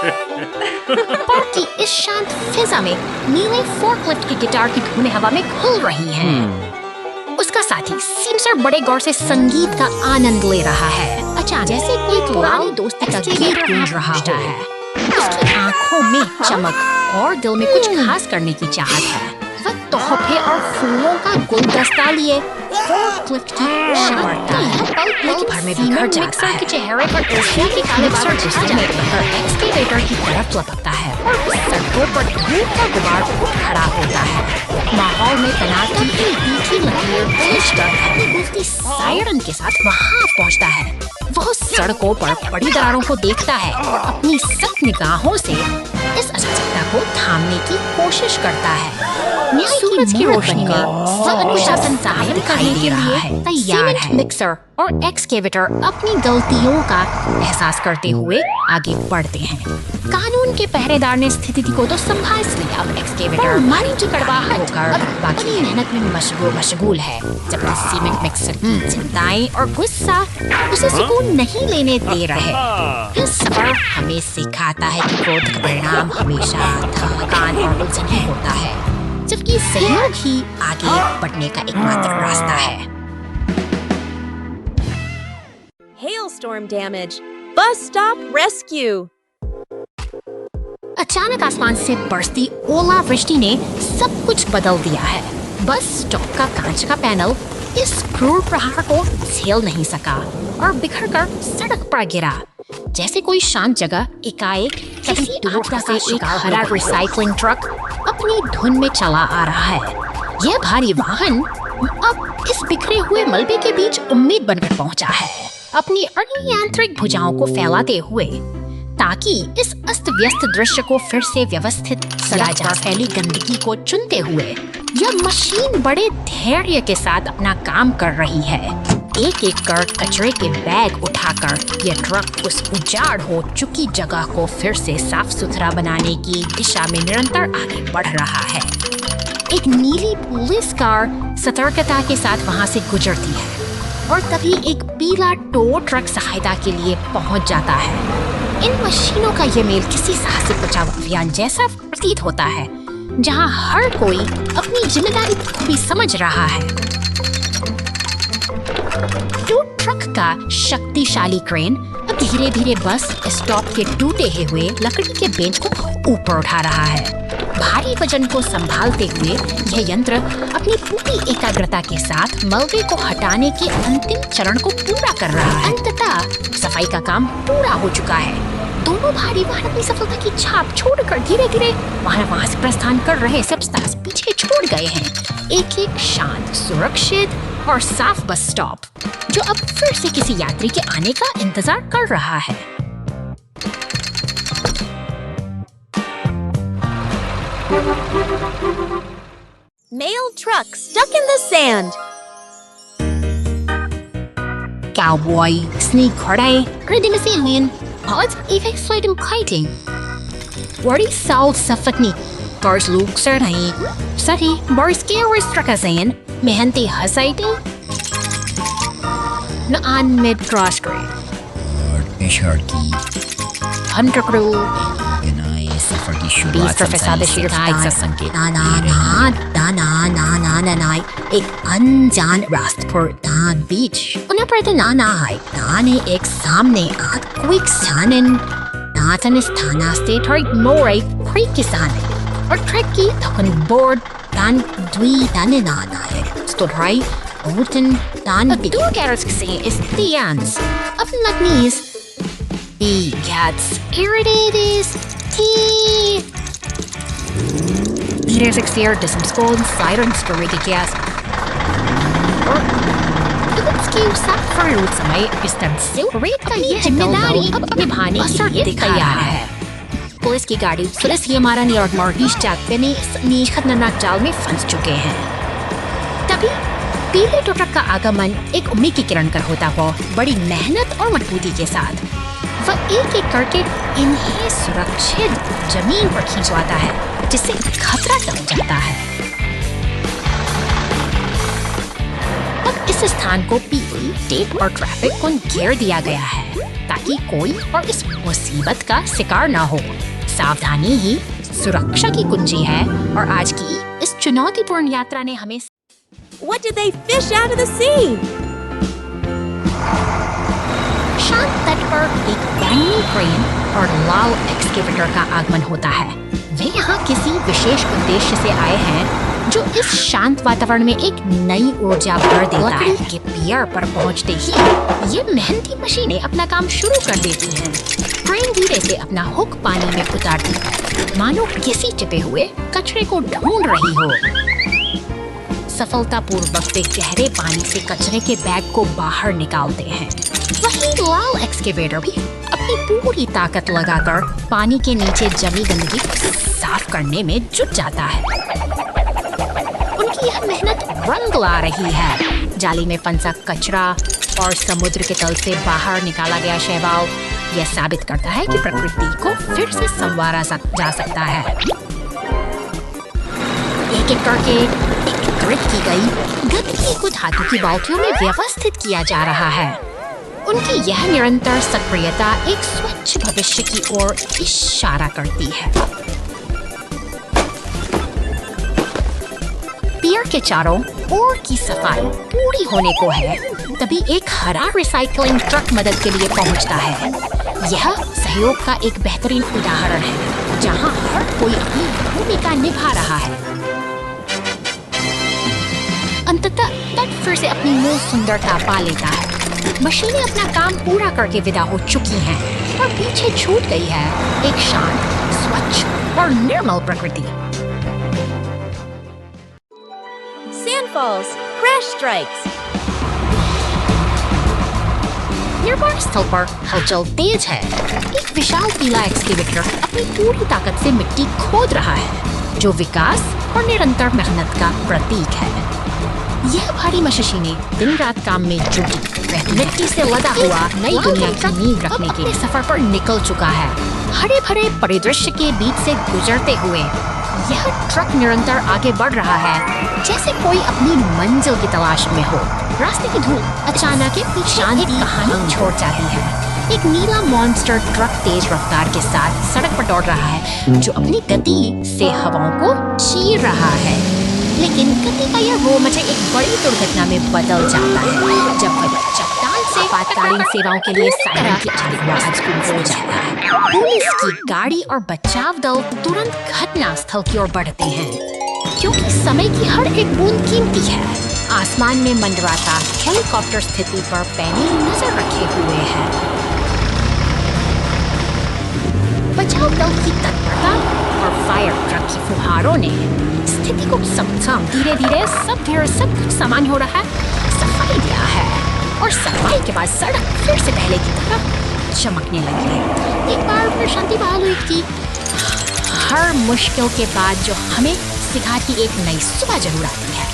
Park की इस शांत फिजा में नीले फोर्कलिफ्ट की गिटार की धुनें हवा में घुल रही हैं। उसका साथी सिमसर बड़े गौर से संगीत का आनंद ले रहा है। अचानक जैसे कोई पुरानी दोस्ती का गीत गूंज रहा है। उसकी आंखों में चमक और दिल में कुछ खास करने की चाहत है। वह तोहफे और फूलों का गुलदस्ता लिए फोर्कलिफ्ट की चमकता है, पल भर में बिखर जाता है। के चेहरे पर एशिया के काले बाल गुस्से में एक्सकेवेटर की तरफ लपकता है और सड़कों पर धूप का गुबार उठ खड़ा होता है। माहौल में तनाव की एक तीखी लकीर पेशकर अपनी गुस्ती सायरन के साथ वहाँ पहुँचता है। वह सड़कों पर पड़ी दरारों को देखता है और अपनी सख्त निगाहों से इस अराजकता को थामने की कोशिश करता है। सूरज की रोशनी में अनुशासन सहायता करने के लिए तैयार है। मिक्सर और एक्सकेवेटर अपनी गलतियों का एहसास करते हुए आगे बढ़ते हैं। कानून के पहरेदार ने स्थिति को तो संभाल लिया। अब एक्सकेवेटर मानी की कड़वाहट होकर बाकी मेहनत में मशगूल है, जबकि सीमेंट मिक्सर की चिंताएं और गुस्सा उसे सुकून नहीं लेने दे रहे। यह सफर हमें सिखाता है कि क्रोध का परिणाम हमेशा थकान और उलझन ही होता है, जबकि सहयोग ही आगे बढ़ने का एकमात्र रास्ता है। Hailstorm damage. Bus stop rescue. अचानक आसमान से बरसती ओलावृष्टि ने सब कुछ बदल दिया है। बस स्टॉप का कांच का पैनल इस क्रूर प्रहार को झेल नहीं सका और बिखरकर सड़क पर गिरा। जैसे कोई शांत जगह एकाएक किसी दूर से एक हरा रिसाइकलिंग ट्रक अपनी धुन में चला आ रहा है। यह भारी वाहन अब इस बिखरे हुए मलबे के बीच उम्मीद बनकर पहुंचा है, अपनी अनियंत्रित भुजाओं को फैलाते हुए, ताकि इस अस्त व्यस्त दृश्य को फिर से व्यवस्थित सड़क पर फैली गंदगी को चुनते हुए यह मशीन बड़े धैर्य के साथ अपना काम कर रही है। एक एक कर कचरे के बैग उठाकर यह ट्रक उस उजाड़ हो चुकी जगह को फिर से साफ सुथरा बनाने की दिशा में निरंतर आगे बढ़ रहा है। एक नीली पुलिस कार सतर्कता के साथ वहां से गुजरती है और तभी एक पीला टो ट्रक सहायता के लिए पहुंच जाता है। इन मशीनों का ये मेल किसी साहसिक बचाव अभियान जैसा प्रतीत होता है, जहां हर कोई अपनी जिम्मेदारी को भी समझ रहा है। टो ट्रक का शक्तिशाली क्रेन अब धीरे धीरे बस स्टॉप के टूटे हुए लकड़ी के बेंच को ऊपर उठा रहा है। भारी वजन को संभालते हुए यह यंत्र अपनी पूरी एकाग्रता के साथ मलबे को हटाने के अंतिम चरण को पूरा कर रहा है। अंततः सफाई का काम पूरा हो चुका है। दोनों भारी वाहन अपनी सफलता की छाप छोड़कर धीरे धीरे वहां से प्रस्थान कर रहे सबस्टार्स पीछे छोड़ गए हैं। एक एक शांत, सुरक्षित और साफ बस स्टॉप, जो अब फिर से किसी यात्री के आने का इंतजार कर रहा है। Mail truck stuck in the sand. Cowboy, sneakkartij, redemisering, het effectsluitend kiting. Worden zelf safakni, cars looks er heen. Sorry, bars keer struck zijn, mehente hasaiting. Na aan met cross grade. Sharky. Hunter crew. सफर की बीस शुरुआत professor Bashir संसाई से संकेत ना एक अनजान रास्ते पर दान बीच उन्हें पर ना है दाने एक सामने आत क्विक सानन नातन स्थाना स्टेट हर मोरे क्रिक किसान और ट्रैक की थकन बोर्ड दान द्वी दाने ना है स्टोराई ओटन दान दो कैरेट्स से इस दियांस अब लगनीस he gets irritated. Leaders exterior to some scold and sirens to rig a gas. और इसकी सफर उस समय इस तरह से रेत का ये जिम्मेदारी अब निभाने के लिए तैयार है। पुलिस की गाड़ी पुलिस ही हमारा न्यूयॉर्क मॉर्गेज टैग पे नी खतरनाक जाल में फंस चुके हैं। तभी पीले टो ट्रक का आगमन एक उम्मीद की किरण कर होता हुआ बड़ी मेहनत और मजबूती के साथ वह एक एक करके इन्हें सुरक्षित जमीन पर खींचवाता है, जिससे खतरा टल जाता है। अब इस स्थान को पीपी, टेप और ट्रैफिक को घेर दिया गया है ताकि कोई और इस मुसीबत का शिकार ना हो। सावधानी ही सुरक्षा की कुंजी है और आज की इस चुनौतीपूर्ण यात्रा ने हमें What did they fish out of the sea? शांत तट पर एक बैंगनी क्रेन और लाल एक्सकेवेटर का आगमन होता है। वे यहाँ किसी विशेष उद्देश्य से आए हैं जो इस शांत वातावरण में एक नई ऊर्जा भर देता है। के पियर पर पहुँचते ही ये मेहनती मशीनें अपना काम शुरू कर देती हैं। क्रेन धीरे से अपना हुक पानी में उतारती है, मानो किसी चिपे हुए कचरे को ढूंढ रही हो। सफलतापूर्वक वे गहरे पानी से कचरे के बैग को बाहर निकालते हैं। वहीं लाल एक्सकेवेटर भी अपनी पूरी ताकत लगाकर पानी के नीचे जमी गंदगी को साफ करने में जुट जाता है। उनकी यह मेहनत रंग ला रही है। जाली में फंसा कचरा और समुद्र के तल से बाहर निकाला गया शैवाल यह साबित करता है कि प्रकृति को फिर से संवारा जा सकता है। एक एक करके एकत्रित की गई गंदगी को धातु की बाल्टियों में व्यवस्थित किया जा रहा है। उनकी यह निरंतर सक्रियता एक स्वच्छ भविष्य की ओर इशारा करती है। पियर के चारों ओर की सफाई पूरी होने को है, तभी एक हरा रिसाइकलिंग ट्रक मदद के लिए पहुंचता है। यह सहयोग का एक बेहतरीन उदाहरण है, जहां हर कोई अपनी भूमिका निभा रहा है। अंततः तट फिर से अपनी मूल सुंदरता पा लेता है। मशीनें अपना काम पूरा करके विदा हो चुकी हैं और पीछे छूट गई है एक शांत, स्वच्छ और निर्मल प्रकृति। Sand falls, crash strikes. निर्माण स्थल पर हलचल तेज है। एक विशाल पीला एक्सकेवेटर अपनी पूरी ताकत से मिट्टी खोद रहा है, जो विकास और निरंतर मेहनत का प्रतीक है। यह भारी मशीनें दिन रात काम में जुटी मिट्टी से लदा हुआ नई दुनिया की नींव रखने के लिए सफर पर निकल चुका है। हरे भरे परिदृश्य के बीच से गुजरते हुए यह ट्रक निरंतर आगे बढ़ रहा है, जैसे कोई अपनी मंजिल की तलाश में हो। रास्ते की धूल अचानक एक शांति कहानी छोड़ जाती है। एक नीला मॉन्स्टर ट्रक तेज रफ्तार के साथ सड़क पर दौड़ रहा है, जो अपनी गति से हवाओं को चीर रहा है। लेकिन गति का यह रोमांच एक बड़ी दुर्घटना में बदल जाता है जब वह चट्टान से आपातकालीन सेवाओं के लिए सायरन की आवाज गूंज जाता है। पुलिस की गाड़ी और बचाव दल तुरंत घटना स्थल की ओर बढ़ते हैं, क्योंकि समय की हर एक बूंद कीमती है। आसमान में मंडराता हेलीकॉप्टर स्थिति पर पैनी नजर रखे हुए है। बचाव दल की तत्परता और फायर ट्रक की फुहारों ने स्थिति को समझाम धीरे धीरे सब कुछ सामान्य हो रहा है। सफाई दिया है और सफाई के बाद सड़क फिर से पहले की तरह चमकने लगी है। एक बार फिर शांति बहाल हुई थी। हर मुश्किल के बाद जो हमें सिखाती एक नई सुबह जरूर आती है।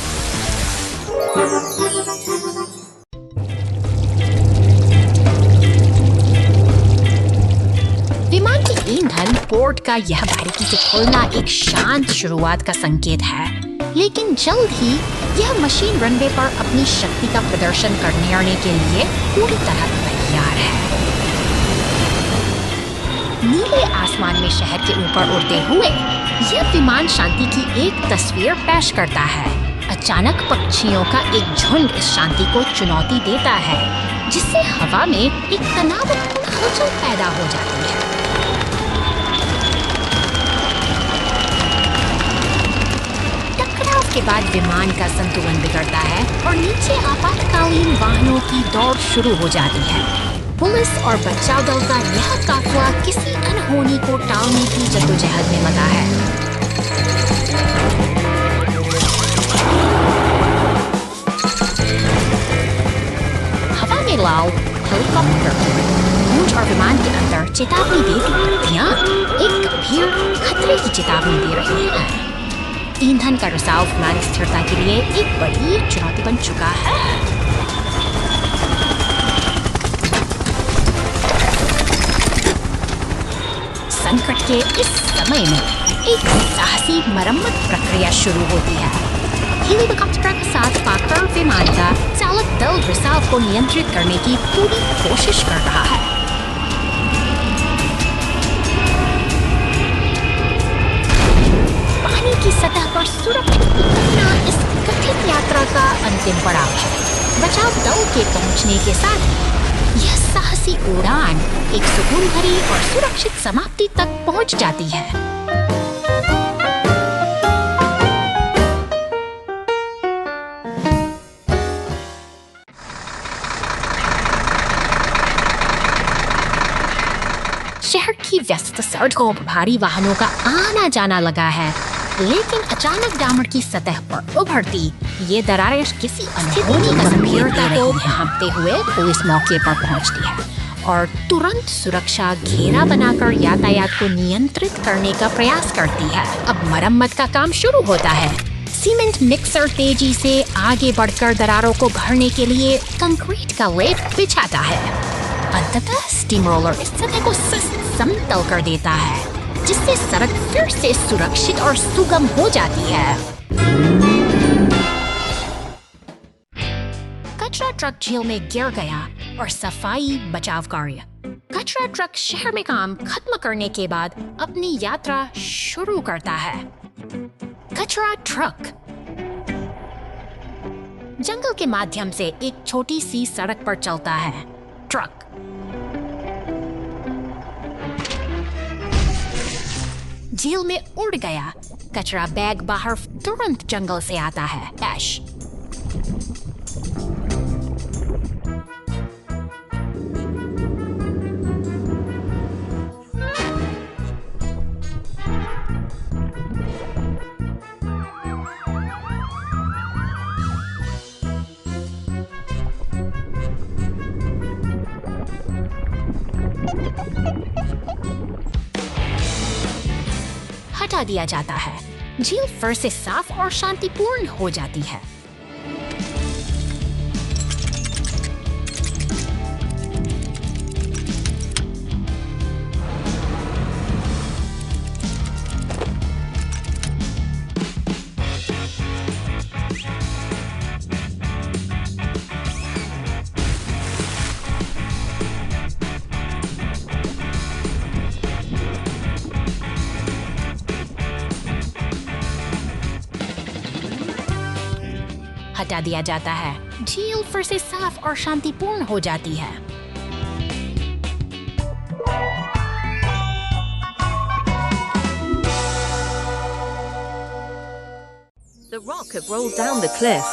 विमान के ईंधन पोर्ट का यह बारीकी से खोलना एक शांत शुरुआत का संकेत है, लेकिन जल्द ही यह मशीन रनवे पर अपनी शक्ति का प्रदर्शन करने के लिए पूरी तरह तैयार है। नीले आसमान में शहर के ऊपर उड़ते हुए यह विमान शांति की एक तस्वीर पेश करता है। अचानक पक्षियों का एक झुंड इस शांति को चुनौती देता है, जिससे हवा में एक तनावपूर्ण हलचल पैदा हो जाती है। टकराव के बाद विमान का संतुलन बिगड़ता है और नीचे आपातकालीन वाहनों की दौड़ शुरू हो जाती है। पुलिस और बचाव दल का यह काफिला किसी अनहोनी को टालने की जद्दोजहद में लगा है। हवा में लाल हेलीकॉप्टर गूंज और विमान के अंदर चेतावनी देती बत्तियां एक गंभीर खतरे की चेतावनी दे रही हैं। ईंधन का रिसाव विमान की स्थिरता के लिए एक बड़ी चुनौती बन चुका है। संकट के इस समय में एक साहसी मरम्मत प्रक्रिया शुरू होती है। हेलीकॉप्टर के साथ पाकर विमान का चालक दल रिसाव को नियंत्रित करने की पूरी कोशिश कर रहा है। पानी की सतह पर सुरक्षित उतरना इस कठिन यात्रा का अंतिम पड़ाव है। बचाव दल के पहुंचने के साथ यह साहसी उड़ान एक सुकून भरी और सुरक्षित समाप्ति तक पहुंच जाती है। शहर की व्यस्त सड़कों पर भारी वाहनों का आना जाना लगा है, लेकिन अचानक डामर की सतह पर उभरती ये दरारें किसी अनहोनी गंभीरता को भांपते हुए पुलिस मौके पर पहुंचती है और तुरंत सुरक्षा घेरा बनाकर यातायात को नियंत्रित करने का प्रयास करती है। अब मरम्मत का काम शुरू होता है। सीमेंट मिक्सर तेजी से आगे बढ़कर दरारों को भरने के लिए कंक्रीट का लेप बिछाता है। अंततः स्टीम रोलर इस सतह को समतल कर देता है, जिससे सड़क फिर से सुरक्षित और सुगम हो जाती है। कचरा ट्रक झील में गिर गया और सफाई बचाव कार्य। कचरा ट्रक शहर में काम खत्म करने के बाद अपनी यात्रा शुरू करता है। कचरा ट्रक जंगल के माध्यम से एक छोटी सी सड़क पर चलता है। ट्रक झील में उड़ गया। कचरा बैग बाहर तुरंत जंगल से आता है। ऐश हटा दिया जाता है। झील फिर से साफ और शांतिपूर्ण हो जाती है। हटा दिया जाता है। झील फिर से साफ और शांतिपूर्ण हो जाती है। The rock had rolled down the cliff.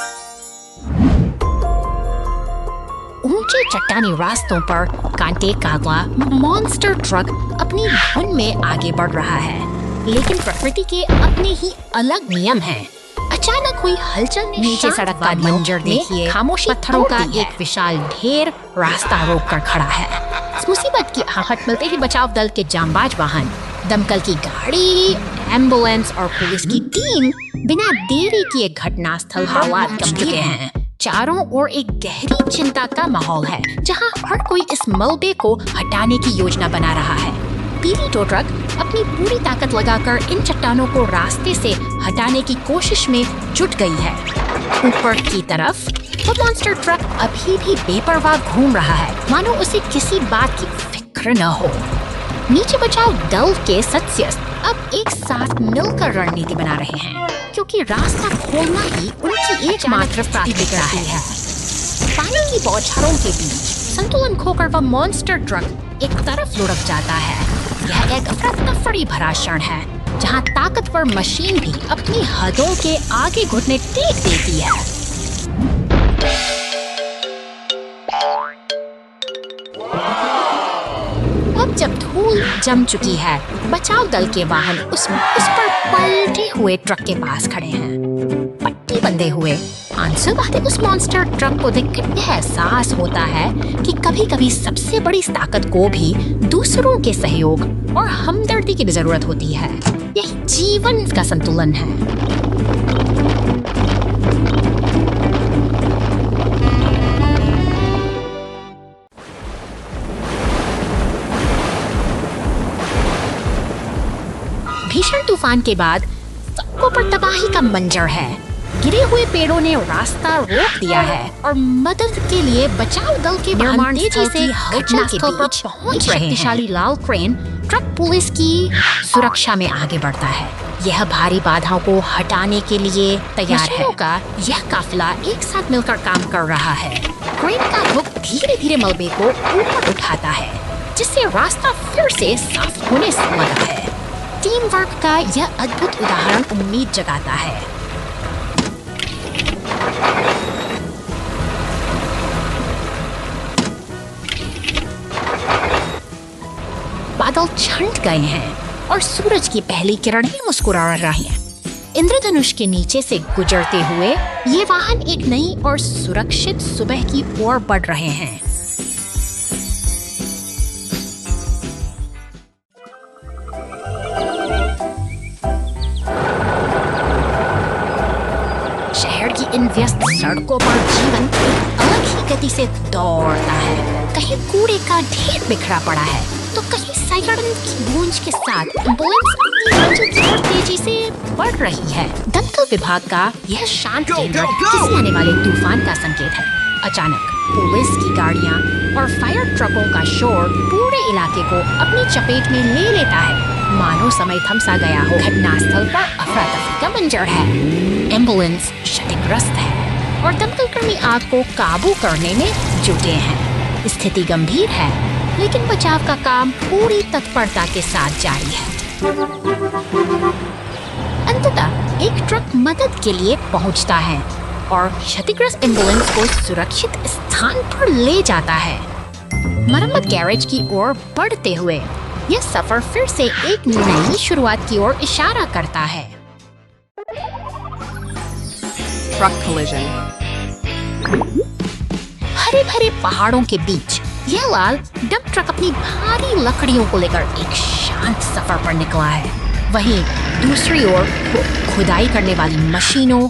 ऊंचे चट्टानी रास्तों पर कांटे काला मॉन्स्टर ट्रक अपनी धुन में आगे बढ़ रहा है, लेकिन प्रकृति के अपने ही अलग नियम हैं। अचानक हुई हलचल ने नीचे सड़क का मंजर देखिए। खामोशी पत्थरों का एक विशाल ढेर रास्ता रोककर खड़ा है। इस मुसीबत की आहट मिलते ही बचाव दल के जांबाज वाहन, दमकल की गाड़ी, एम्बुलेंस और पुलिस की टीम बिना देरी किए घटनास्थल पर पहुंच चुके हैं। चारों ओर एक गहरी चिंता का माहौल है, जहां हर कोई इस मलबे को हटाने की योजना बना रहा है। पीली टो ट्रक अपनी पूरी ताकत लगाकर इन चट्टानों को रास्ते से हटाने की कोशिश में जुट गई है। ऊपर की तरफ वो मॉन्स्टर ट्रक अभी भी बेपरवाह घूम रहा है, मानो उसे किसी बात की फिक्र न हो। नीचे बचाव दल के सदस्य अब एक साथ मिलकर रणनीति बना रहे हैं, क्योंकि रास्ता खोलना ही उनकी एकमात्र प्राथमिकता है। पानी की बौछारों के बीच संतुलन खोकर वह मॉन्स्टर ट्रक एक तरफ लुढ़क जाता है। यह एक अफरा-तफरी भरा क्षण है, जहां ताकतवर मशीन भी अपनी हदों के आगे घुटने टेक देती है। अब जब धूल जम चुकी है, बचाव दल के वाहन उस पर पलटे हुए ट्रक के पास खड़े हैं, पट्टी बंधे हुए। आंसू बहाते उस मॉन्स्टर ट्रक को देखकर यह एहसास होता है कि कभी-कभी सबसे बड़ी ताकत को भी दूसरों के सहयोग और हमदर्दी की जरूरत होती है। यही जीवन का संतुलन है। भीषण तूफान के बाद सड़कों पर तबाही का मंजर है। गिरे हुए पेड़ों ने रास्ता रोक दिया है और मदद के लिए बचाव दल के निर्माण तेजी से घटनास्थल पर पहुंच रहे हैं। शक्तिशाली लाल क्रेन ट्रक पुलिस की सुरक्षा में आगे बढ़ता है। यह भारी बाधाओं को हटाने के लिए तैयार है। का यह काफिला एक साथ मिलकर काम कर रहा है। क्रेन का हुक धीरे धीरे मलबे को ऊपर उठाता है, जिससे रास्ता फिर से साफ होने लगा है। टीम वर्क का यह अद्भुत उदाहरण उम्मीद जगाता है। बादल छंट गए हैं और सूरज की पहली किरणें मुस्कुरा रही हैं। इंद्रधनुष के नीचे से गुजरते हुए ये वाहन एक नई और सुरक्षित सुबह की ओर बढ़ रहे हैं। शहर की इन व्यस्त सड़कों पर जीवन एक अलग ही गति से दौड़ता है। कहीं कूड़े का ढेर बिखरा पड़ा है, तो कहीं सायरन की गूंज के साथ एम्बुलेंस अपनी मंजिल की ओर तेजी से बढ़ रही है। दमकल विभाग का यह शांत केंद्र किसी आने वाले तूफान का संकेत है। अचानक पुलिस की गाड़ियां और फायर ट्रकों का शोर पूरे इलाके को अपनी चपेट में ले लेता है, मानो समय थम सा गया हो। घटनास्थल पर अफरा तफरी का मंजर है। एम्बुलेंस क्षतिग्रस्त है और दमकल कर्मी आग को काबू करने में जुटे हैं। स्थिति गंभीर है, लेकिन बचाव का काम पूरी तत्परता के साथ जारी है। अंततः एक ट्रक मदद के लिए पहुंचता है और क्षतिग्रस्त एम्बुलेंस को सुरक्षित स्थान पर ले जाता है। मरम्मत गैरेज की ओर बढ़ते हुए यह सफर फिर से एक नई शुरुआत की ओर इशारा करता है। Truck collision. हरे भरे पहाड़ों के बीच यह लाल डंप ट्रक अपनी भारी लकड़ियों को लेकर एक शांत सफर पर निकला है। वहीं दूसरी ओर खुदाई करने वाली मशीनों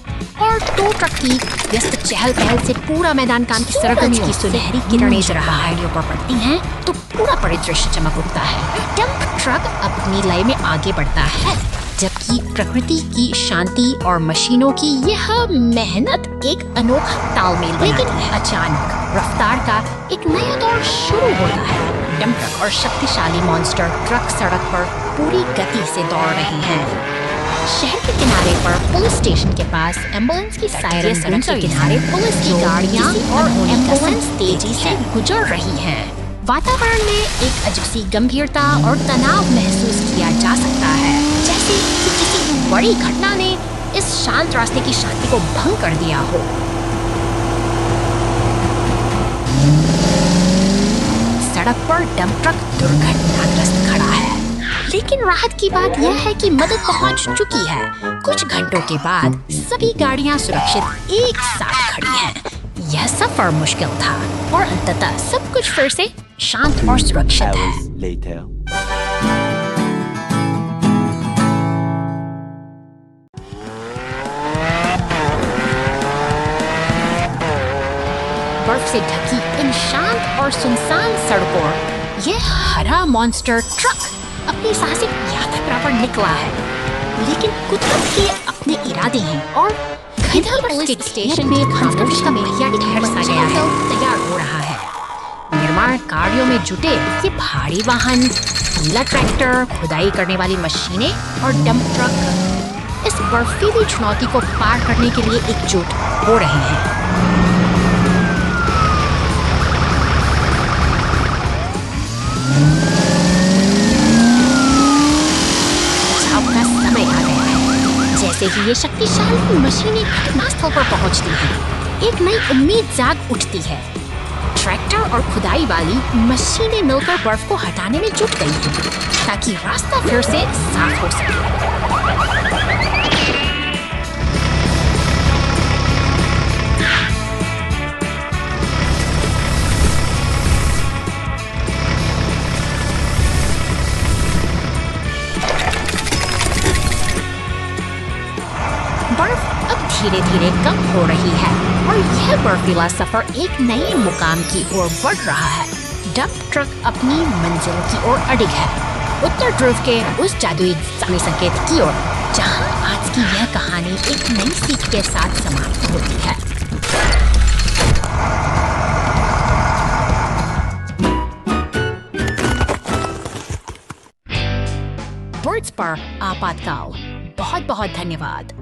और टो ट्रक की व्यस्त चहल पहल से पूरा मैदान काम की सरगर्मियों की सुनहरी किरणें जब पहाड़ियों पर पड़ती हैं, तो पूरा परिदृश्य चमक उठता है। डंप ट्रक अपनी लय में आगे बढ़ता है, जबकि प्रकृति की शांति और मशीनों की यह मेहनत एक अनोखा तालमेल बनाती है। अचानक रफ्तार का एक नया दौर शुरू होता है। डंप ट्रक और शक्तिशाली मॉन्स्टर ट्रक सड़क पर पूरी गति से दौड़ रहे हैं। शहर के किनारे पर पुलिस स्टेशन के पास एम्बुलेंस की सायरन सड़क के किनारे पुलिस की गाड़ियां और एम्बुलेंस तेजी से गुजर रही हैं। वातावरण में एक अजीब सी गंभीरता और तनाव महसूस किया जा सकता है, जैसे कि किसी बड़ी घटना ने इस शांत रास्ते की शांति को भंग कर दिया हो। सड़क पर डंप ट्रक दुर्घटनाग्रस्त खड़ा है, लेकिन राहत की बात यह है कि मदद पहुंच चुकी है। कुछ घंटों के बाद सभी गाड़ियां सुरक्षित एक साथ खड़ी हैं। यह सफर मुश्किल था और अंततः सब कुछ फिर से शांत और सुरक्षित है। बर्फ से ढकी इन शांत और सुनसान सड़कों यह हरा मॉन्स्टर ट्रक अपनी साहसिक यात्रा पर निकला है, लेकिन कुदरत के अपने इरादे हैं और पुलिस स्टेशन में खामोशी का पहिया ठहर सा गया है, तैयार हो रहा है। निर्माण कार्यों में जुटे ये भारी वाहन, नीला ट्रैक्टर, खुदाई करने वाली मशीनें और डंप ट्रक इस बर्फीली चुनौती को पार करने के लिए एकजुट हो रहे हैं। जैसे ही ये शक्तिशाली मशीनें घटनास्थल पर पहुंचती हैं, एक नई उम्मीद जाग उठती है। ट्रैक्टर और खुदाई वाली मशीनें मिलकर बर्फ को हटाने में जुट गई हैं, ताकि रास्ता फिर से साफ हो सके। बर्फ अब धीरे धीरे कम हो रही है और यह बर्फीला सफर एक नए मुकाम की ओर बढ़ रहा है। डंप ट्रक अपनी मंजिल की ओर अडिग है, उत्तर ध्रुव के उस जादुई समय संकेत की ओर, जहां आज कि यह कहानी एक नई सीख के साथ समाप्त होती है। बर्ड्स पर आपातकाल। बहुत बहुत धन्यवाद।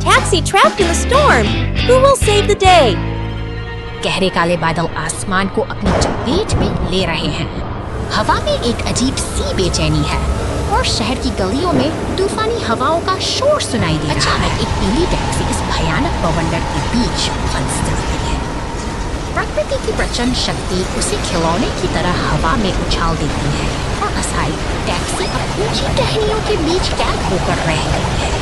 Taxi trapped in the storm. Who will save the day? गहरे काले बादल आसमान को अपनी चपेट में ले रहे हैं। हवा में एक अजीब सी बेचैनी है और शहर की गलियों में तूफानी हवाओं का शोर सुनाई दे रहा है। एक पीली टैक्सी इस भयानक बवंडर के बीच फंस रही है। प्रकृति की प्रचंड शक्ति उसे खिलौने की तरह हवा में उछाल देती है और असाई टैक्सी अपनी ऊंची टहनियों के बीच कैद होकर रह गई है।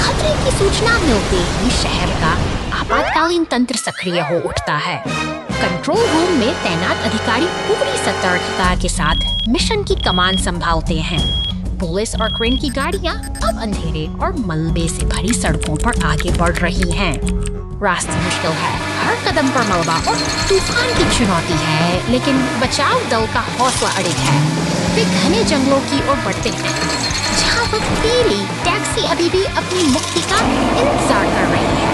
खतरे की सूचना मिलते ही शहर का आपातकालीन तंत्र सक्रिय हो उठता है। कंट्रोल रूम में तैनात अधिकारी पूरी सतर्कता के साथ मिशन की कमान संभालते हैं। पुलिस और क्रेन की गाड़ियां अब अंधेरे और मलबे से भरी सड़कों पर आगे बढ़ रही हैं। रास्ता मुश्किल है, हर कदम पर मलबा और तूफान की चुनौती है, लेकिन बचाव दल का हौसला अड़िग है। वे घने जंगलों की ओर बढ़ते हैं, जहाँ वह पीली टैक्सी अभी भी अपनी मुक्ति का इंतजार कर रही है।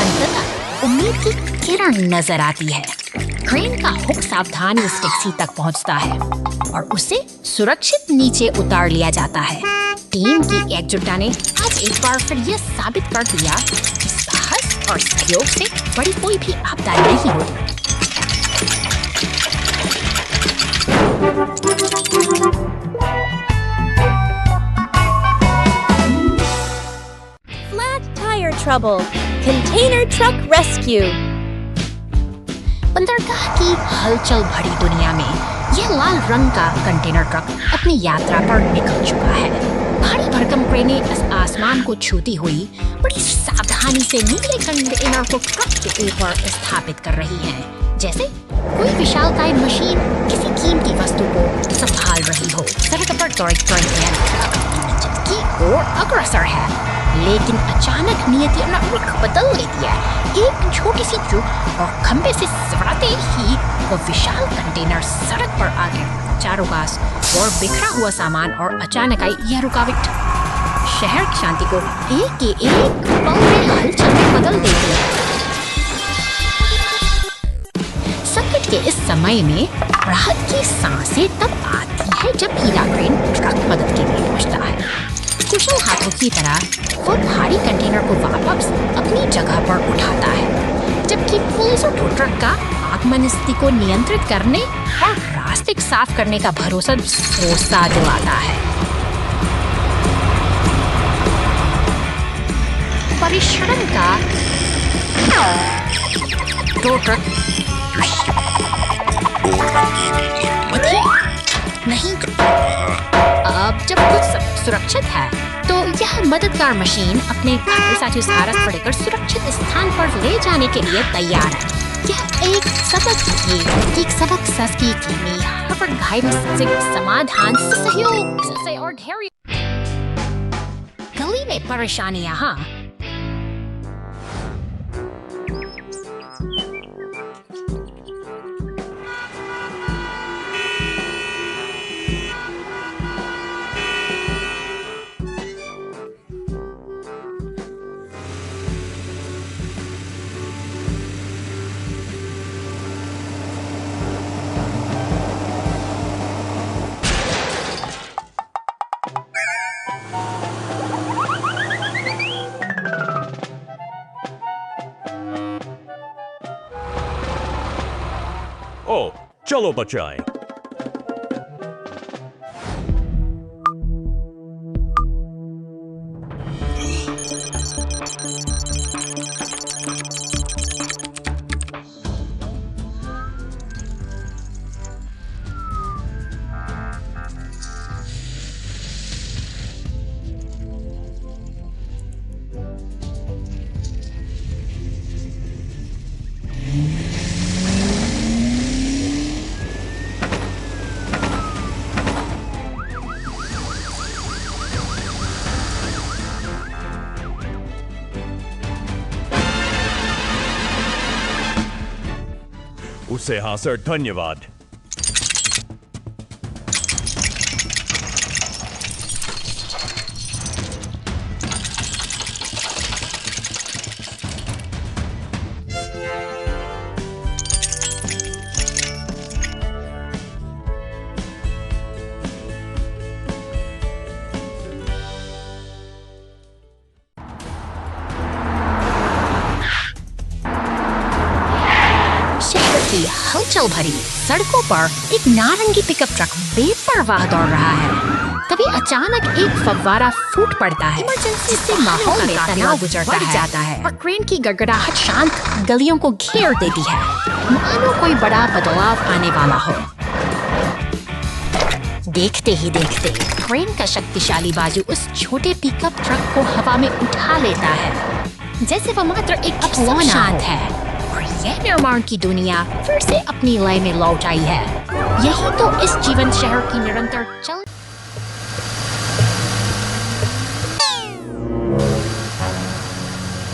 अंततः उम्मीद की किरण नजर आती है। क्रेन का हुक सावधानी उस टैक्सी तक पहुंचता है और उसे सुरक्षित नीचे उतार लिया जाता है। टीम की एकजुटता ने आज एक बार फिर यह साबित कर दिया कि साहस और सहयोग से बड़ी कोई भी आपदा नहीं होती। Flat tire trouble. Container truck rescue. बंदरगाह की हलचल भरी दुनिया में यह लाल रंग का कंटेनर ट्रक अपनी यात्रा पर निकल चुका है। भारी भरकम क्रेनें इस आसमान को छूती हुई बड़ी सावधानी से नीले कंटेनर को ट्रक के ऊपर स्थापित कर रही हैं, जैसे कोई विशालकाय मशीन किसी कीमती वस्तु को संभाल रही हो। सड़क पर दौड़ते ट्रक की ओर अग्रसर है, लेकिन अचानक नियति अपना रुख बदल लेती है। एक छोटी सी चूक और खंबे से सवराते ही वो विशाल कंटेनर सड़क पर आ गया। चारों पास और बिखरा हुआ सामान और अचानक आई यह रुकावट शहर की शांति को एक के एक पल में हलचल में बदल देती है। संकट के इस समय में राहत की सांसें तब आती है जब पीला क्रेन ट्रक मदद के लिए पहुंचता है। कुशल हाथों की तरह वो भारी कंटेनर को वापस अपनी जगह पर उठाता है, जबकि पुलिस और टो ट्रक का आगमन स्थिति को नियंत्रित करने और रास्ते साफ करने का भरोसा दिलाता है। परिश्रम का टो ट्रक नहीं, अब जब कुछ सुरक्षित है तो यह मददगार मशीन अपने भारी साथियों से हारस पड़ेकर सुरक्षित स्थान पर ले जाने के लिए तैयार है। यह एक सबक सीख में हर घायल से समाधान से सहयोग से और धैर्य। गली में परेशानियां। हाँ, ओ, चलो बचाएं। उसे हाँ सर, धन्यवाद। की हलचल भरी सड़कों पर एक नारंगी पिकअप ट्रक बेपरवाह दौड़ रहा है। तभी अचानक एक फव्वारा फूट पड़ता है, जिससे माहौल में तनाव जाता है और ट्रेन की गड़गड़ाहट शांत गलियों को घेर देती है, मानो कोई बड़ा बदलाव आने वाला हो। देखते ही देखते ट्रेन का शक्तिशाली बाजू उस छोटे पिकअप ट्रक को हवा में उठा लेता है, जैसे वह मात्र एक खिलौना है। और यह निर्माण की दुनिया फिर से अपनी लय में लौट आई है। यही तो इस जीवंत शहर की निरंतर चल।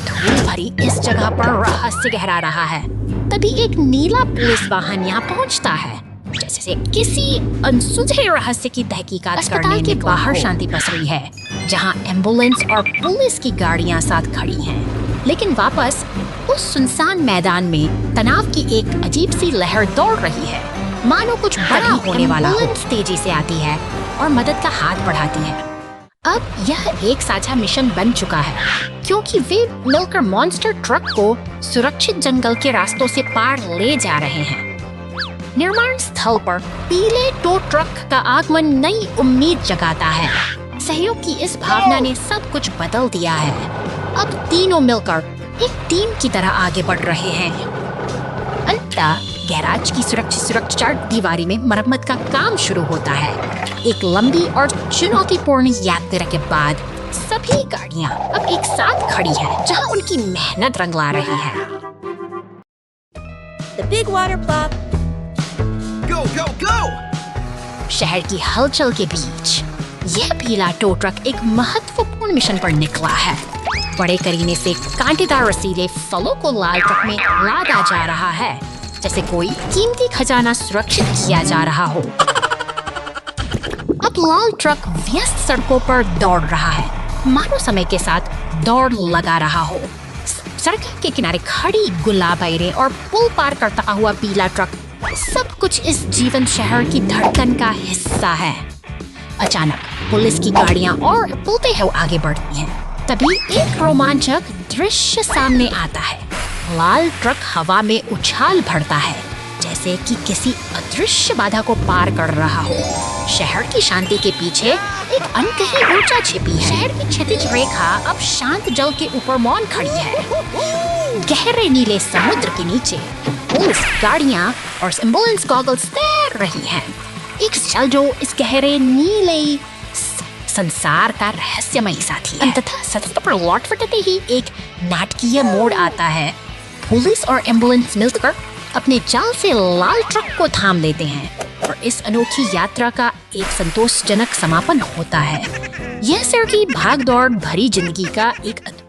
धूल भरी इस जगह पर रहस्य गहरा रहा है। तभी एक नीला पुलिस वाहन यहाँ पहुँचता है, जैसे किसी अनसुलझे रहस्य की तहकीकात करने के बाहर शांति पसरी है, जहाँ एम्बुलेंस और पुलिस की गाड़ियाँ साथ खड़ी हैं। लेकिन वापस उस सुनसान मैदान में तनाव की एक अजीब सी लहर दौड़ रही है, मानो कुछ बड़ा होने वाला हो। तेजी से आती है और मदद का हाथ बढ़ाती है। अब यह एक साझा मिशन बन चुका है, क्योंकि वे मिलकर मॉन्स्टर ट्रक को सुरक्षित जंगल के रास्तों से पार ले जा रहे हैं। निर्माण स्थल पर पीले टो ट्रक का आगमन नई उम्मीद जगाता है। सहयोग की इस भावना ने सब कुछ बदल दिया है। अब तीनों मिलकर एक टीम की तरह आगे बढ़ रहे हैं। अंततः गैराज की सुरक्षा दीवारी में मरम्मत का काम शुरू होता है। एक लंबी और चुनौतीपूर्ण यात्रा के बाद सभी गाड़ियां अब एक साथ खड़ी हैं, जहां उनकी मेहनत रंग ला रही है। The big water plop. Go, go, go! शहर की हलचल के बीच यह पीला टो ट्रक एक महत्वपूर्ण मिशन पर निकला है। बड़े करीने से कांटेदार रसीले फलों को लाल ट्रक में लादा जा रहा है, जैसे कोई कीमती खजाना सुरक्षित किया जा रहा हो। अब लाल ट्रक व्यस्त सड़कों पर दौड़ रहा है, मानो समय के साथ दौड़ लगा रहा हो। सड़क के किनारे खड़ी गुलाबैरें और पुल पार करता हुआ पीला ट्रक, सब कुछ इस जीवंत शहर की धड़कन का हिस्सा है। अचानक पुलिस की गाड़ियां और बोलते हुए आगे बढ़ती हैं। तभी एक रोमांचक दृश्य सामने आता है। लाल ट्रक हवा में उछाल भरता है, जैसे कि किसी अदृश्य बाधा को पार कर रहा हो। शहर की शांति के पीछे एक अनकही ऊर्जा छिपी है। शहर की क्षैतिज रेखा अब शांत जल के ऊपर मौन खड़ी है। गहरे नीले समुद्र के नीचे पुलिस गाड़ियां और एम्बुलेंस गॉगल्स तैर रही हैं। एक शल जो इस गहरे नीले संसार का रहस्यमय साथी है। अंततः सत्य पर लौट फटते ही एक नाटकीय मोड़ आता है। पुलिस और एम्बुलेंस मिलकर अपने जाल से लाल ट्रक को थाम देते हैं और इस अनोखी यात्रा का एक संतोषजनक समापन होता है। यह शहर की भागदौड़ भरी जिंदगी का एक अद्भुत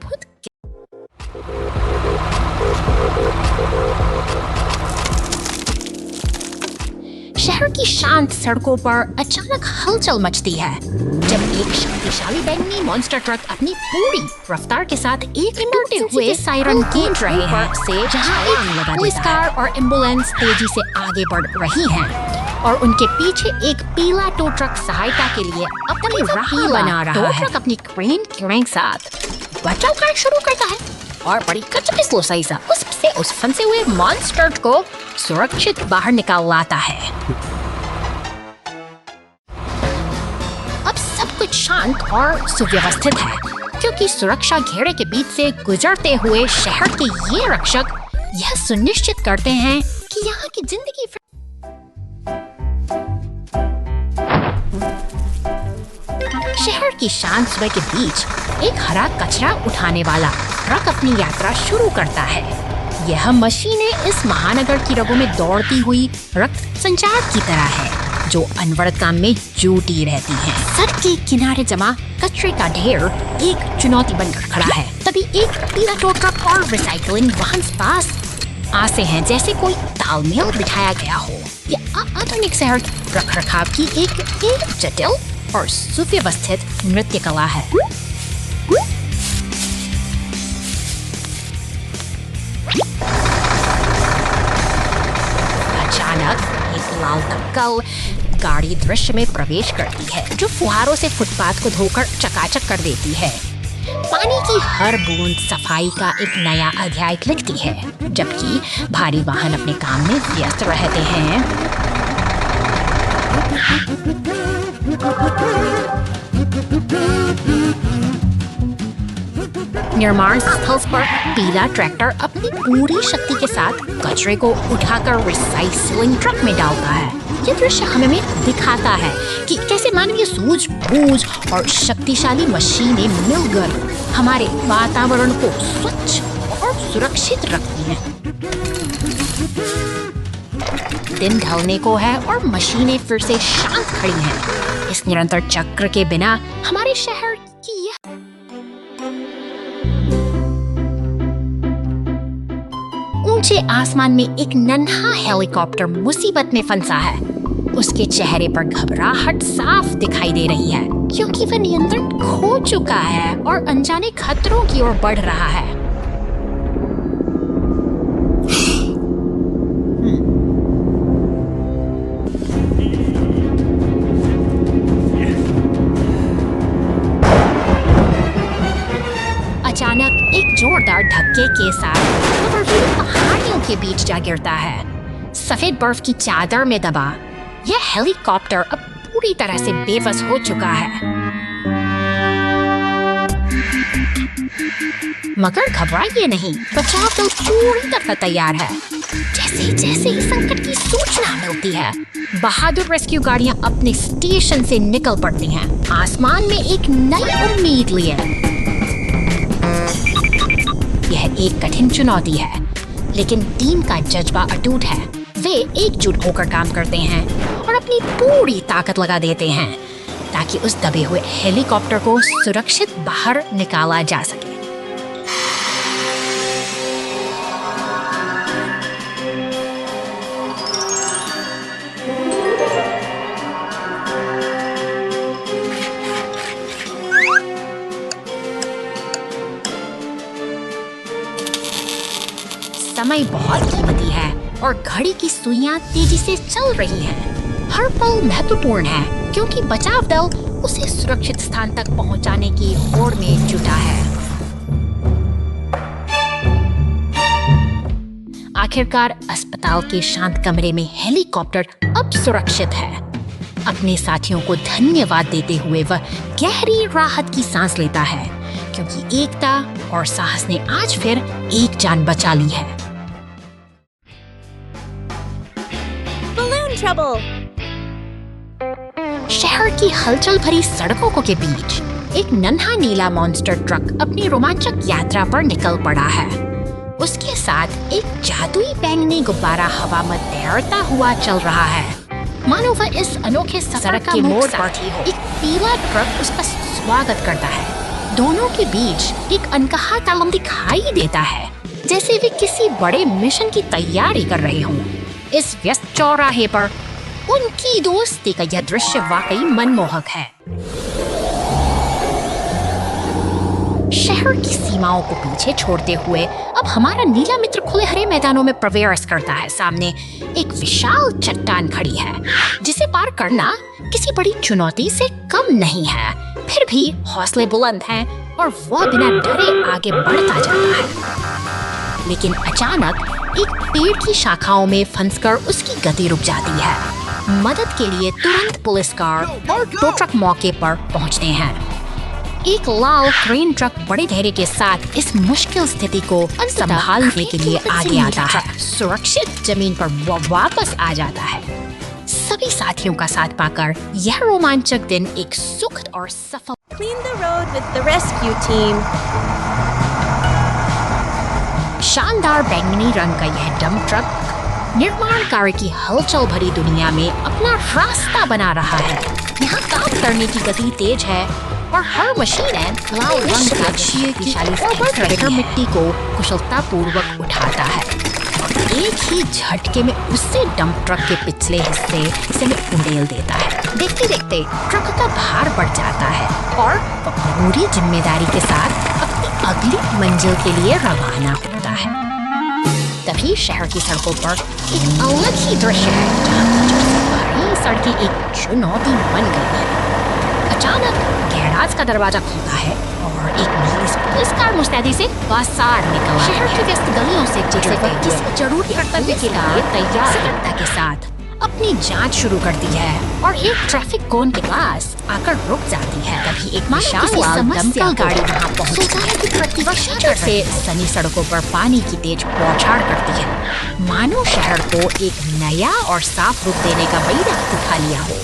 शहर की शांत सड़कों पर अचानक हलचल मचती है जब एक शक्तिशाली बैंगनी मॉन्स्टर ट्रक अपनी पूरी रफ्तार के साथ एक टूटे हुए सायरन गूंज रहे हैं से जहां एक पुलिस कार और एम्बुलेंस तेजी से आगे बढ़ रही हैं और उनके पीछे एक पीला टो ट्रक सहायता के लिए अपनी राह बना रहा है। टो ट्रक अपनी क्रेन के साथ बचाव कार्य शुरू करता है और बड़ी कचपिसलोसाई सा उस फंसे हुए मॉन्स्टर को सुरक्षित बाहर निकाल लाता है। अब सब कुछ शांत और सुव्यवस्थित है क्योंकि सुरक्षा घेरे के बीच से गुजरते हुए शहर के ये रक्षक यह सुनिश्चित करते हैं कि यहाँ की जिंदगी शहर की शांत सुबह के बीच एक हरा कचरा उठाने वाला ट्रक अपनी यात्रा शुरू करता है। यह मशीनें इस महानगर की रगों में दौड़ती हुई रक्त संचार की तरह है जो अनवरत काम में जुटी रहती हैं। सड़क के किनारे जमा कचरे का ढेर एक चुनौती बनकर खड़ा है। तभी एक पीला टो ट्रक और रिसाइकलिंग वाहन पास आते हैं जैसे कोई तालमेल बिठाया गया हो। यह आधुनिक शहर रख रखाव की एक जटिल और सुव्यवस्थित नृत्य कला है। अचानक एक लाल कल गाड़ी दृश्य में प्रवेश करती है जो फुहारों से फुटपाथ को धोकर चकाचक कर देती है। पानी की हर बूंद सफाई का एक नया अध्याय लिखती है जबकि भारी वाहन अपने काम में व्यस्त रहते हैं। निर्माण स्थल पर पीला ट्रैक्टर अपनी पूरी शक्ति के साथ कचरे को उठाकर रिसाइकलिंग ट्रक में डालता है। यह दृश्य हमें दिखाता है कि कैसे मानवीय सूझबूझ और शक्तिशाली मशीनें मिलकर हमारे वातावरण को स्वच्छ और सुरक्षित रखती हैं। दिन ढलने को है और मशीनें फिर से शांत खड़ी हैं। इस निरंतर चक्र के बिना हमारे शहर की ऊंचे आसमान में एक नन्हा हेलीकॉप्टर मुसीबत में फंसा है। उसके चेहरे पर घबराहट साफ दिखाई दे रही है क्योंकि वह नियंत्रण खो चुका है और अनजाने खतरों की ओर बढ़ रहा है। अचानक एक जोरदार धक्के के साथ पहाड़ियों के बीच जा गिरता है। सफेद बर्फ की चादर में दबा यह हेलीकॉप्टर अब पूरी तरह से बेबस हो चुका है। मगर घबराइए नहीं, बचाव तो पूरी तरह तैयार है। जैसे जैसे ही संकट की सूचना मिलती है बहादुर रेस्क्यू गाड़ियां अपने स्टेशन से निकल पड़ती हैं, आसमान में एक नई उम्मीद लिए। यह एक कठिन चुनौती है लेकिन टीम का जज्बा अटूट है। वे एकजुट होकर काम करते हैं और अपनी पूरी ताकत लगा देते हैं ताकि उस दबे हुए हेलीकॉप्टर को सुरक्षित बाहर निकाला जा सके। समय बहुत कीमती है और घड़ी की सुइयां तेजी से चल रही हैं। हर पल महत्वपूर्ण है। क्योंकि बचाव दल उसे सुरक्षित स्थान तक पहुंचाने की होड़ में जुटा है। आखिरकार अस्पताल के शांत कमरे में हेलीकॉप्टर अब सुरक्षित है। अपने साथियों को धन्यवाद देते हुए वह गहरी राहत की सांस लेता है, क्योंकि एकता और साहस ने आज फिर एक जान बचा ली है। Balloon trouble! शहर की हलचल भरी सड़कों के बीच एक नन्हा नीला मॉन्स्टर ट्रक अपनी रोमांचक यात्रा पर निकल पड़ा है। उसके साथ एक जादुई बैंगनी गुब्बारा हवा में तैरता हुआ चल रहा है, मानो वह इस अनोखे सड़क के मोड़ पर एक पीला ट्रक उसका स्वागत करता है। दोनों के बीच एक अनकहा तालम दिखाई देता है, जैसे वे किसी बड़े मिशन की तैयारी कर रहे हों। इस व्यस्त चौराहे पर उनकी दोस्ती का यह दृश्य वाकई मनमोहक है। शहर की सीमाओं को पीछे छोड़ते हुए अब हमारा नीला मित्र खुले हरे मैदानों में प्रवेश करता है। सामने एक विशाल चट्टान खड़ी है, जिसे पार करना किसी बड़ी चुनौती से कम नहीं है। फिर भी हौसले बुलंद हैं और वह बिना डरे आगे बढ़ता जाता है। लेकिन अचानक एक पेड़ की शाखाओं में फंसकर उसकी गति रुक जाती है। मदद के लिए तुरंत पुलिस कार और टो ट्रक मौके पर पहुंचते हैं। एक लाल क्रेन ट्रक बड़े धैर्य के साथ इस मुश्किल स्थिति को संभालने के लिए आगे आता है। सुरक्षित जमीन पर वह वापस आ जाता है। सभी साथियों का साथ पाकर यह रोमांचक दिन एक सुखद और सफल। Clean the road with the rescue team. शानदार बैंगनी रंग का यह डंप ट्रक निर्माण कार्य की हलचल भरी दुनिया में अपना रास्ता बना रहा है। यहाँ काम करने की गति तेज है और हर मशीन लाल रंग का विशाली ट्रैक्टर मिट्टी को कुशलतापूर्वक उठाता है। एक ही झटके में उससे डंप ट्रक के पिछले हिस्से से उड़ेल देता है। देखते देखते ट्रक का भार बढ़ जाता है और वह पूरी जिम्मेदारी के साथ अपनी अगली मंजिल के लिए रवाना होता है। तभी शहर की सड़कों पर एक अलग ही दृश्य है, जहाँ सड़कें एक चुनौती बन गई है। अचानक गैराज का दरवाजा खुलता है और एक पुलिस कार मुस्तैदी से बाहर निकल आती है। शहर की व्यस्त गलियों से किसी जरूरी कर्तव्य के लिए तैयार सतर्कता के साथ अपनी जांच शुरू करती है और एक ट्रैफिक कोन के पास आकर रुक जाती है। तभी एक विशाल लाल दमकल गाड़ी वहां पहुंचती है कि प्रतिवर्षों से सनी सड़कों पर पानी की तेज बौछार करती है, मानो शहर को एक नया और साफ रूप देने का बड़ी वक्त दिखा लिया हो।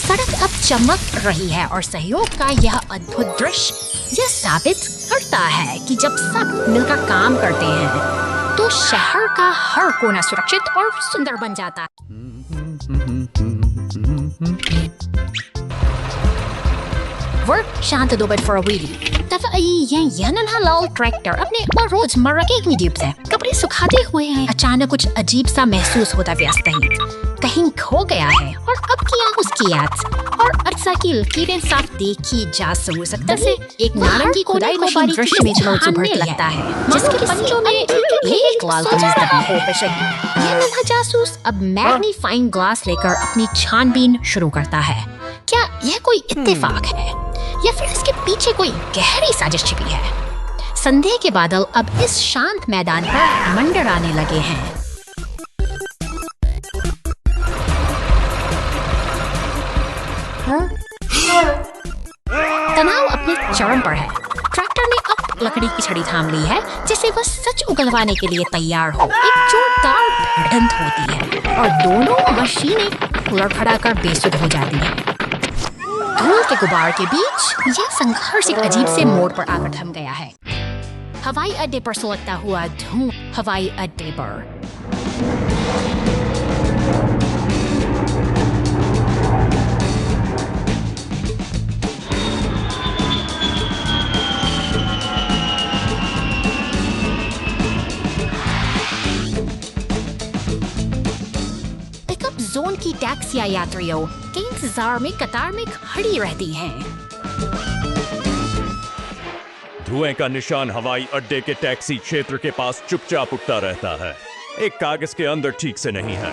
सड़क अब चमक रही है और सहयोग का यह अद्भुत दृश्य यह साबित करता है कि जब सब मिलकर काम करते हैं तो शहर का हर कोना सुरक्षित और सुंदर बन जाता है। शांत दो बट फॉर अ व्हीली। तब यह नन्हा लाल ट्रैक्टर अपने रोजमर्रा के वीडियो से कपड़े सुखाते हुए हैं। अचानक कुछ अजीब सा महसूस होता व्यस्त कहीं खो गया है और अब किया उसकी याद और अरसा की लकीरें साफ देखी जा सकता से एक नारंगी खुदाई को दृश्य में उभरने लगता है, जिसके पंजों में एक लाल कमीज दबी हो। यह नन्हा जासूस अब मैग्नीफाइंग ग्लास लेकर अपनी छानबीन शुरू करता है। क्या यह कोई इत्तेफाक है या फिर इसके पीछे कोई गहरी साजिश छिपी है? संदेह के बादल अब इस शांत मैदान पर मंडराने लगे हैं। तनाव अपने चरम पर है। ट्रैक्टर ने अब लकड़ी की छड़ी थाम ली है, जिसे वह सच उगलवाने के लिए तैयार हो। एक जोरदार भिड़ंत होती है और दोनों मशीनें लड़खड़ाकर बेसुध हो जाती हैं। धूल के गुबार के बीच यह संघर्ष एक अजीब से मोड़ पर आकर थम गया है। हवाई अड्डे पर सुलगता हुआ धूम हवाई अड्डे पर जोन की टैक्सियां यात्रियों के इंतजार में कतार में खड़ी रहती हैं। धुएं का निशान हवाई अड्डे के टैक्सी क्षेत्र के पास चुपचाप उठता रहता है। एक कागज के अंदर ठीक से नहीं है।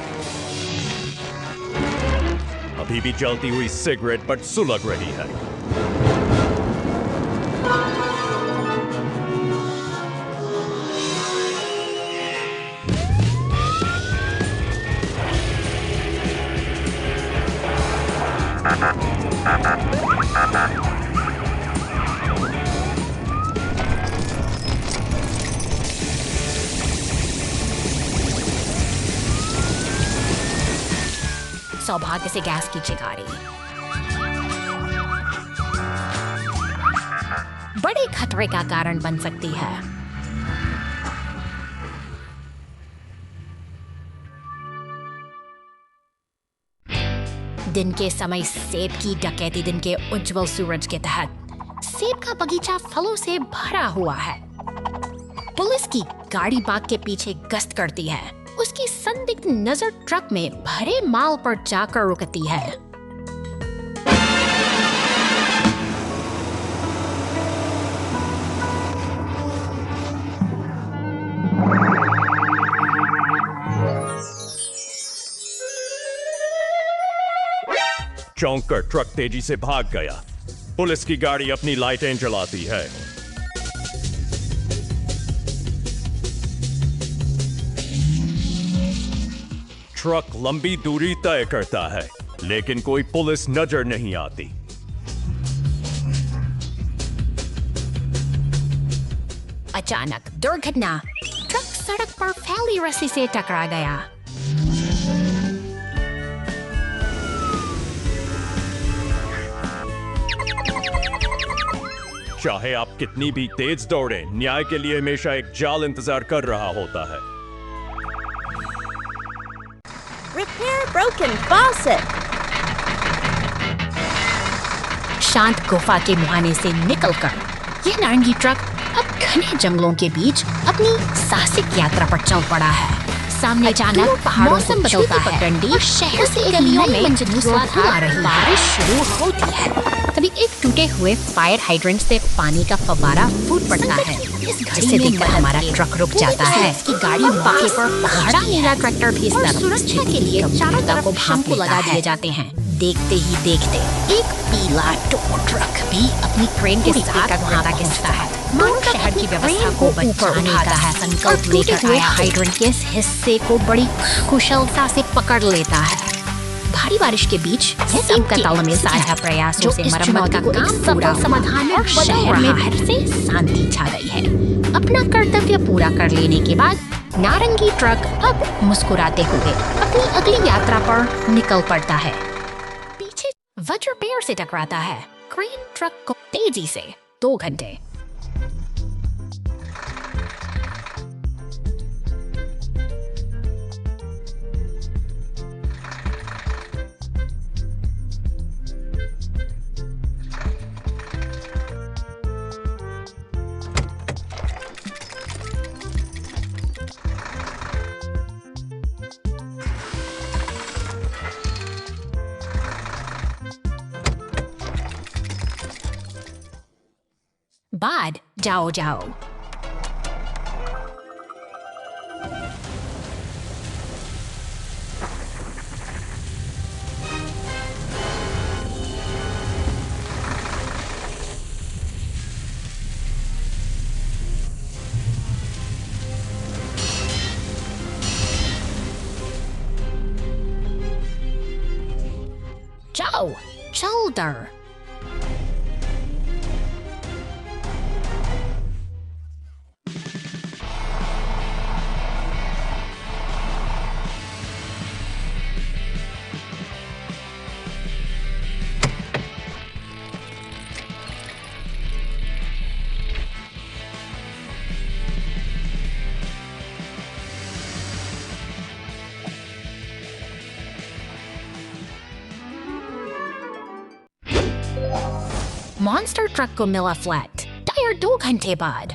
अभी भी जलती हुई सिगरेट पर सुलग रही है। सौभाग्य से गैस की चिंगारी बड़े खतरे का कारण बन सकती है। दिन के समय सेब की डकैती दिन के उज्जवल सूरज के तहत सेब का बगीचा फलों से भरा हुआ है। पुलिस की गाड़ी बाग के पीछे गश्त करती है। उसकी संदिग्ध नजर ट्रक में भरे माल पर जाकर रुकती है। चौंक कर ट्रक तेजी से भाग गया। पुलिस की गाड़ी अपनी लाइटें जलाती है। ट्रक लंबी दूरी तय करता है, लेकिन कोई पुलिस नजर नहीं आती। अचानक दुर्घटना, ट्रक सड़क पर फैली रस्सी से टकरा गया। चाहे आप कितनी भी तेज दौड़ें, न्याय के लिए हमेशा एक जाल इंतजार कर रहा होता है। Repair broken faucet. शांत गुफा के मुहाने से निकलकर यह नारंगी ट्रक अब घने जंगलों के बीच अपनी साहसिक यात्रा पर चल पड़ा है। सामने अचानक पहाड़ों से बदलता है और शहर से गलियों में मूसलाधार बारिश शुरू होती है। तभी एक टूटे हुए फायर हाइड्रेंट से पानी का फव्वारा फूट पड़ता है। इस घड़ी से देखकर हमारा ट्रक रुक जाता है। इसकी गाड़ी बाकी पर पहाड़ा मेरा ट्रैक्टर भी इस तरफ सुरक्षा के लिए चारों तरफ को भांप लगा दिए जाते हैं। देखते ही देखते एक पीला टो ट्रक भी अपनी क्रेन के साथ वहां तक घिसता है। शहर की व्यवस्था को बचाने का संकल्प लेकर आया हाइड्रेंट के इस हिस्से को बड़ी कुशलता से पकड़ लेता है। भारी बारिश के बीच सबका तालमेल साझा प्रयासों से मरम्मत का काम पूरा समाधान और शहर में फिर से शांति छा गई है। अपना कर्तव्य पूरा कर लेने के बाद नारंगी ट्रक अब मुस्कुराते हुए अपनी अगली यात्रा पर निकल पड़ता है। पीछे वज्र पेड़ से टकराता है। क्रेन ट्रक को तेजी से 2 घंटे। बाद जाओ जाओ। जाओ चलदर। मॉन्स्टर ट्रक को मिला फ्लैट टायर 2 घंटे बाद।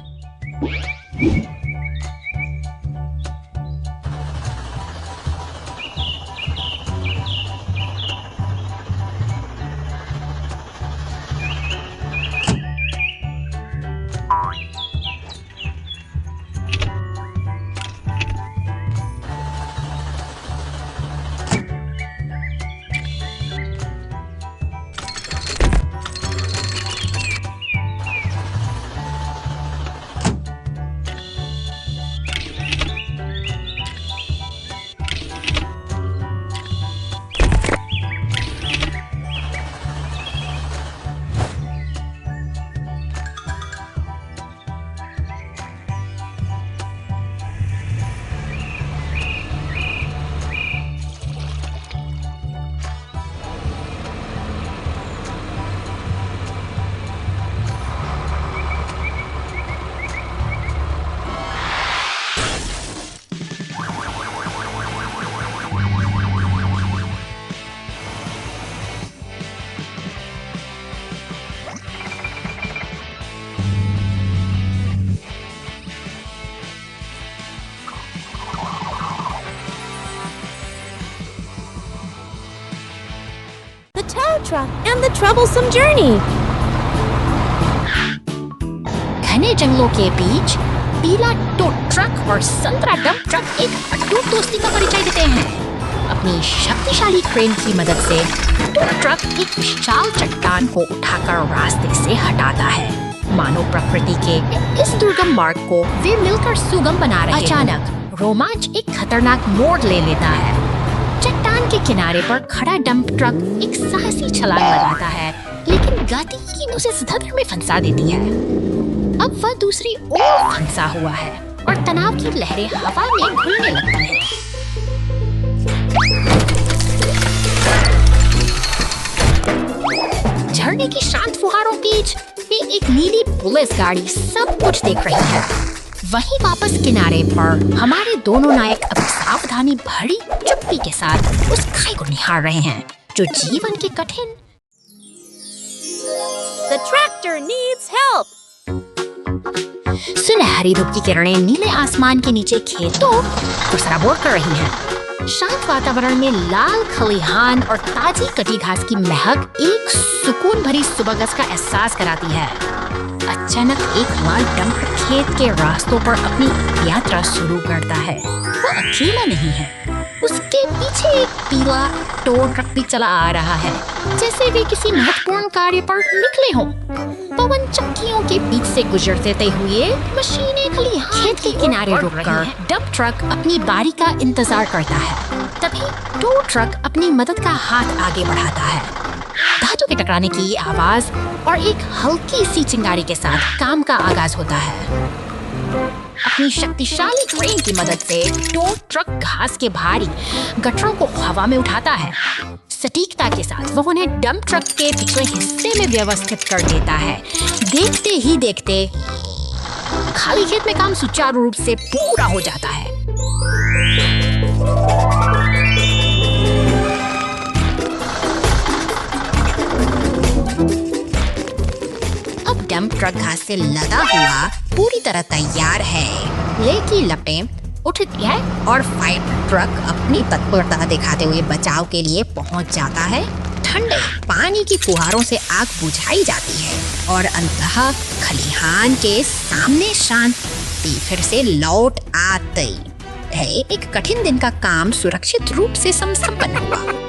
the tow truck and the troublesome journey. घने जंगलों के बीच पीला टो ट्रक और संतरा डंप ट्रक एक अटूट दोस्ती का परिचय देते हैं। अपनी शक्तिशाली क्रेन की मदद से टो ट्रक एक विशाल चट्टान को उठाकर रास्ते से हटाता है। मानव प्रकृति के इस दुर्गम मार्ग को वे मिलकर सुगम बना रहे हैं। अचानक रोमांच एक खतरनाक मोड़ ले लेता है। चट्टान के किनारे पर खड़ा डंप ट्रक एक साहसी छलांग लगाता है, लेकिन गति उसे धड़ल्ले में फंसा देती है। अब वह दूसरी ओर फंसा हुआ है और तनाव की लहरें हवा में घुलने लगती हैं। झरने की शांत फुहारों बीच एक नीली पुलिस गाड़ी सब कुछ देख रही है। वहीं वापस किनारे पर हमारे दोनों नायक अब सावधानी भरी चुप्पी के साथ उस खाई को निहार रहे हैं जो जीवन के कठिन। The tractor needs help. सुनहरी धूप की किरणें नीले आसमान के नीचे खेतों को सराबोर कर रही हैं। शांत वातावरण में लाल खलिहान और ताजी कटी घास की महक एक सुकून भरी सुबह का एहसास कराती है। अचानक एक लाल डंपर खेत के रास्तों पर अपनी यात्रा शुरू करता है। वो अकेला नहीं है, उसके पीछे एक पीला टो ट्रक भी चला आ रहा है, जैसे वे किसी महत्वपूर्ण कार्य पर निकले हों। पवन चक्कियों के बीच से गुजरते हुए मशीनें खेत के किनारे रुककर डंप ट्रक अपनी बारी का इंतजार करता है। तभी टो ट्रक अपनी मदद का हाथ आगे बढ़ाता है। धातु के टकराने की आवाज और एक हल्की सी चिंगारी के साथ काम का आगाज होता है। अपनी शक्तिशाली क्रेन की मदद से टो ट्रक घास के भारी गट्ठरों को हवा में उठाता है। सटीकता के साथ वह उन्हें डंप ट्रक के पिछले हिस्से में व्यवस्थित कर देता है। देखते ही देखते खाली खेत में काम सुचारू रूप से पूरा हो जाता है। अब डंप ट्रक घास से लदा हुआ पूरी तरह तैयार है। लेह की लपटें उठती है और फायर ट्रक अपनी तत्परता दिखाते हुए बचाव के लिए पहुंच जाता है। ठंडे पानी की फुहारों से आग बुझाई जाती है और अंततः खलिहान के सामने शांति फिर से लौट आती है। एक कठिन दिन का काम सुरक्षित रूप से संपन्न हुआ।